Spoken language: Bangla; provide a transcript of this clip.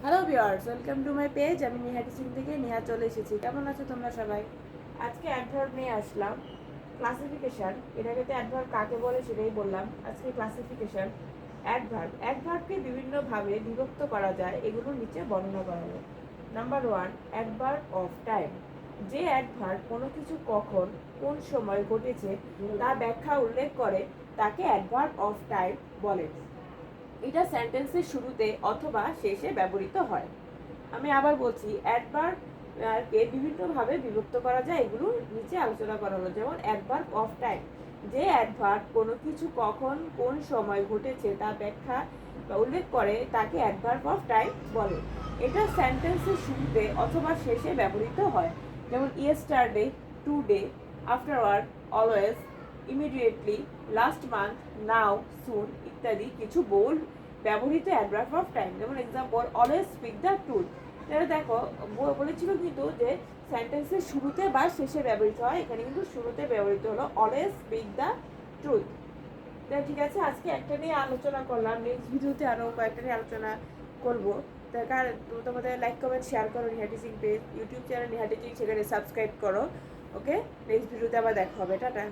Hello viewers, welcome to my page. আমি নিহাটি সিং থেকে নেহা চলে এসেছি। কেমন আছো তোমরা সবাই? আজকে অ্যাডভার্ব নিয়ে আসলাম। ক্লাসিফিকেশন, এটাকে তো অ্যাডভার্ব কাকে বলে সেটাই বললাম। আজকে ক্লাসিফিকেশন অ্যাডভার্বকে বিভিন্নভাবে বিভক্ত করা যায়, এগুলোর নিচে বর্ণনা করা যায়। Number 1, adverb of time. যে অ্যাডভার্ব কোনো কিছু কখন কোন সময় ঘটেছে তা ব্যাখ্যা উল্লেখ করে তাকে অ্যাডভার্ব অফ টাইম বলে। এটা সেন্টেন্সের শুরুতে অথবা শেষে ব্যবহৃত হয়। আমি আবার বলছি, অ্যাডভার্বকে বিভিন্নভাবে বিভক্ত করা যায়, এগুলো নিচে আলোচনা করা হলো। যেমন অ্যাডভার্ব অফ টাইম, যে অ্যাডভার্ব কোনো কিছু কখন কোন সময় ঘটেছে তা ব্যাখ্যা বা উল্লেখ করে তাকে অ্যাডভার্ব অফ টাইম বলে। এটা সেন্টেন্সের শুরুতে অথবা শেষে ব্যবহৃত হয়। যেমন yesterday, today, afterward, always, immediately, last month, now, soon ইত্যাদি কিছু বহুল ব্যবহৃত অ্যাডভার্ব অফ টাইম। যেমন example, always speak the truth. এটা দেখো বলেছিল কিন্তু যে সেন্টেন্সের শুরুতে বা শেষে ব্যবহৃত হয়, এখানে কিন্তু শুরুতে ব্যবহৃত হলো অলওয়েজ স্পিক দ্য ট্রুথ। ঠিক আছে, আজকে একটা নিয়ে আলোচনা করলাম, নেক্সট ভিডিওতে আরও কয়েকটা নিয়ে আলোচনা করবো। তার কারণ তোমাদের লাইক কমেন্ট শেয়ার করো Nihati Singh page, YouTube channel Nihati Singh, সেখানে সাবস্ক্রাইব করো। ওকে, নেক্সট ভিডিওতে আবার দেখা হবে। টাটা।